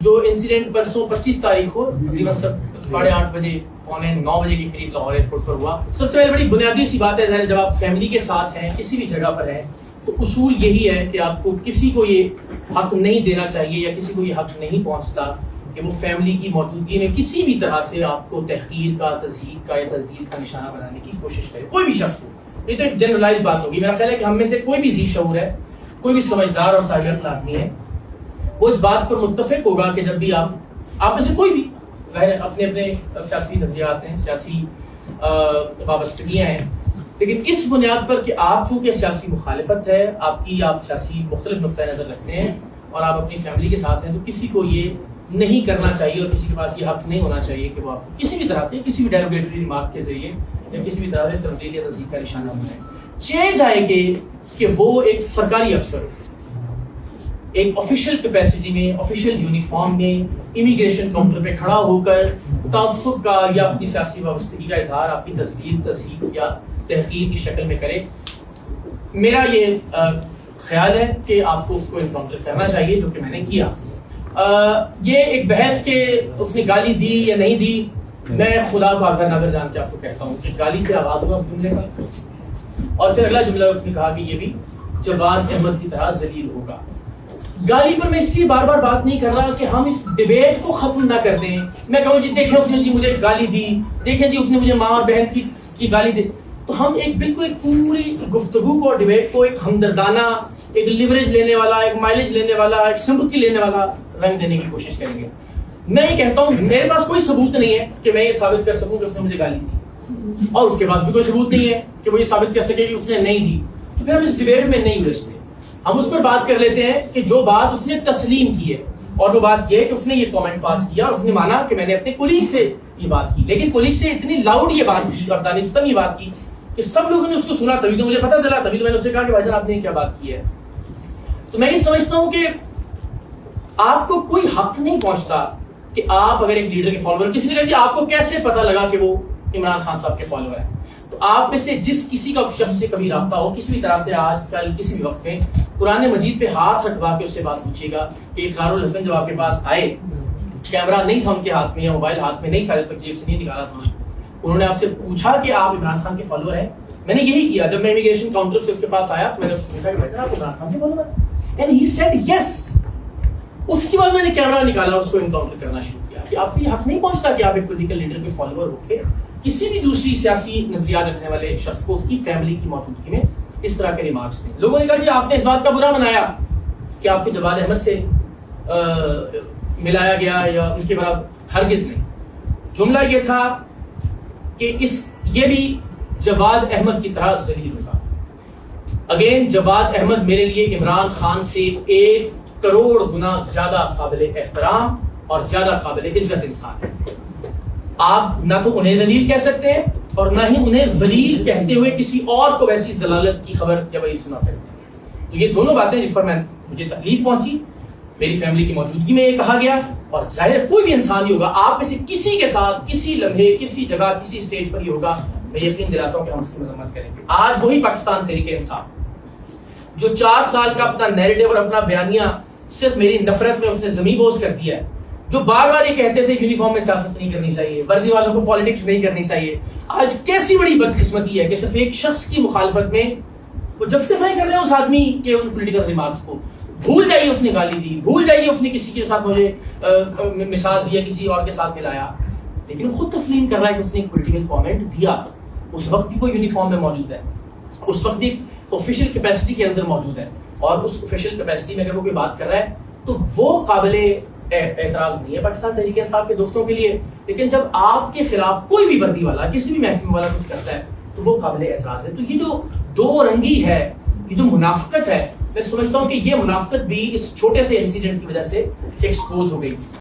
جو انسیڈنٹ پرسوں 25 تاریخ کو تقریباً 8:30 بجے 8:45 کے قریب لاہور ایئرپورٹ پر ہوا. سب سے پہلے بڑی بنیادی سی بات ہے، ظاہر جب آپ فیملی کے ساتھ ہیں کسی بھی جگہ پر ہیں تو اصول یہی ہے کہ آپ کو کسی کو یہ حق نہیں دینا چاہیے یا کسی کو یہ حق نہیں پہنچتا کہ وہ فیملی کی موجودگی میں کسی بھی طرح سے آپ کو تحقیر کا، تضحیک کا یا تجدید کا نشانہ بنانے کی کوشش کرے، کوئی بھی شخص ہو. یہ تو ایک جنرلائز بات ہوگی. میرا خیال ہے کہ ہم میں سے کوئی بھی ذی شعور ہے، کوئی بھی سمجھدار اور صاحب عقل آدمی ہے، وہ اس بات پر متفق ہوگا کہ جب بھی آپ میں سے کوئی بھی ظاہر اپنے سیاسی نظریات ہیں، سیاسی وابستگیاں ہیں، لیکن اس بنیاد پر کہ آپ چونکہ سیاسی مخالفت ہے آپ سیاسی مختلف نقطۂ نظر رکھتے ہیں اور آپ اپنی فیملی کے ساتھ ہیں، تو کسی کو یہ نہیں کرنا چاہیے اور کسی کے پاس یہ حق نہیں ہونا چاہیے کہ وہ آپ کو کسی بھی طرح سے کسی بھی ڈیروگیٹری ریمارک کے ذریعے یا کسی بھی طرح سے تبدیل یا تصدیق کا نشانہ بنائے. چینج آئے کہ وہ ایک سرکاری افسر ایک آفیشیل کیپیسٹی میں، آفیشیل یونیفارم میں امیگریشن کاؤنٹر پہ کھڑا ہو کر تعصب کا یا اپنی سیاسی وابستگی کا اظہار آپ کی تجدید، تصحیح یا تحقیر کی شکل میں کرے. میرا یہ خیال ہے کہ آپ کو اس کو انکاؤنٹر کرنا چاہیے، جو کہ میں نے کیا. یہ ایک بحث کہ اس نے گالی دی یا نہیں دی، میں خدا کو حاضر ناظر جان کے آپ کو کہتا ہوں کہ گالی سے آغاز ہوا جملے کا، اور پھر اگلا جملہ اس نے کہا کہ یہ بھی جواد احمد کی طرح ذلیل ہوگا. گالی پر میں اس لیے بار بار بات نہیں کر رہا کہ ہم اس ڈیبیٹ کو ختم نہ کر دیں. میں کہوں جی دیکھیں اس نے جی مجھے گالی دی، دیکھیں جی اس نے مجھے ماں اور بہن کی گالی دی، تو ہم ایک بالکل ایک پوری گفتگو کو، ڈیبیٹ کو ایک ہمدردانہ، ایک لیوریج لینے والا، ایک مائلیج لینے والا، ایک سمپتھی لینے والا رنگ دینے کی کوشش کریں گے. میں یہ کہتا ہوں میرے پاس کوئی ثبوت نہیں ہے کہ میں یہ ثابت کر سکوں کہ اس نے مجھے گالی دی، اور اس کے پاس بھی کوئی ثبوت نہیں ہے کہ وہ یہ ثابت کر سکے کہ اس نے نہیں دی. تو پھر ہم اس ڈیبیٹ میں نہیں الجھتے، ہم اس پر بات کر لیتے ہیں کہ جو بات اس نے تسلیم کی ہے، اور وہ بات یہ ہے کہ اس نے یہ کامنٹ پاس کیا، اس نے مانا کہ میں نے اپنے کولیگ سے یہ بات کی، لیکن کولیگ سے اتنی لاؤڈ یہ بات کی اور دانستہ یہ بات کی کہ سب لوگوں نے اس کو سنا، تبھی تو مجھے پتہ چلا، تبھی تو میں نے اس سے کہا کہ بھائی جان آپ نے کیا بات کی ہے. تو میں یہ سمجھتا ہوں کہ آپ کو کوئی حق نہیں پہنچتا کہ آپ اگر ایک لیڈر کے فالوور، کسی نے کہا جی آپ کو کیسے پتہ لگا کہ وہ عمران خان صاحب کے فالوور ہیں، تو آپ میں سے جس کسی کا اس شخص سے کبھی رابطہ ہو کسی بھی طرح سے، آج کل کسی بھی وقت میں قرآن مجید پہ ہاتھ رکھوا کے اس سے بات پوچھیے گا کہ اقرار الحسن جب آپ کے پاس آئے، کیمرہ نہیں تھا ان کے ہاتھ میں یا موبائل ہاتھ میں نہیں تھا، جب تک جیب سے نہیں نکالا تھا، انہوں نے آپ سے پوچھا کہ آپ عمران خان کے فالوور ہیں. میں نے یہی کیا جب میں امیگریشن کاؤنٹر سے اس کے پاس آیا تو میں نے اس کو پوچھا کہ بھائی آپ عمران خان کے فالوور ہیں، اینڈ ہی سیڈ یس. اس کے بعد میں نے کیمرہ نکالا اور اس کو انکاؤنٹر کرنا شروع کیا کہ آپ کو یہ حق نہیں پہنچتا کہ آپ ایک پولیٹیکل لیڈر کے فالوور ہو کے کسی بھی دوسری سیاسی نظریات رکھنے والے شخص کو اس کی فیملی کی موجودگی میں اس طرح کے ریمارکس دیں. لوگوں نے کہا جی آپ نے اس بات کا برا منایا کہ آپ کو جواد احمد سے ملایا گیا یا ان کے برابر. ہرگز نہیں. جملہ یہ تھا کہ یہ بھی جواد احمد کی طرح ذلیل ہوگا. اگین جواد احمد میرے لیے عمران خان سے 1 کروڑ گنا زیادہ قابل احترام اور زیادہ قابل عزت انسان ہے. آپ نہ تو انہیں ذلیل کہہ سکتے ہیں اور نہ ہی انہیں ذلیل کہتے ہوئے کسی اور کو ویسی ضلالت کی خبر یا وعید سنا سکتے ہیں. تو یہ دونوں باتیں جس پر مجھے تکلیف پہنچی، میری فیملی کی موجودگی میں یہ کہا گیا، اور ظاہر کوئی بھی انسان ہی ہوگا آپ میں سے کسی کے ساتھ کسی لمحے کسی جگہ کسی اسٹیج پر یہ ہوگا، میں یقین دلاتا ہوں کہ ہم اس کی مذمت کریں گے. آج وہی پاکستان تحریک انصاف جو 4 سال کا اپنا نیریٹو اور اپنا بیانیہ صرف میری نفرت میں اس نے زمین بوز کر دیا ہے، جو بار بار یہ کہتے تھے یونیفارم میں سیاست نہیں کرنی چاہیے، وردی والوں کو پالیٹکس نہیں کرنی چاہیے، آج کیسی بڑی بدقسمتی ہے کہ صرف ایک شخص کی مخالفت میں وہ جسٹیفائی کر رہے ہیں اس آدمی کے ان پولیٹیکل ریمارکس کو. بھول جائیے اس نے گالی دی، بھول جائیے اس نے کسی کے ساتھ مجھے مثال دی یا کسی اور کے ساتھ ملایا، لیکن خود تسلیم کر رہا ہے کہ اس نے ایک پولیٹیکل کامنٹ دیا. اس وقت بھی وہ یونیفارم میں موجود ہے، اس وقت بھی آفیشیل کیپیسٹی کے اندر موجود ہے، اور اس آفیشیل کیپیسٹی میں اگر وہ کوئی بات کر رہا ہے تو وہ قابل اعتراض نہیں ہے پاکستان تحریک انصاف کے دوستوں کے لیے. لیکن جب آپ کے خلاف کوئی بھی وردی والا کسی بھی محکمے والا کچھ کرتا ہے تو وہ قابل اعتراض ہے. تو یہ جو دو رنگی ہے، یہ جو منافقت ہے، میں سمجھتا ہوں کہ یہ منافقت بھی اس چھوٹے سے انسیڈنٹ کی وجہ سے ایکسپوز ہو گئی.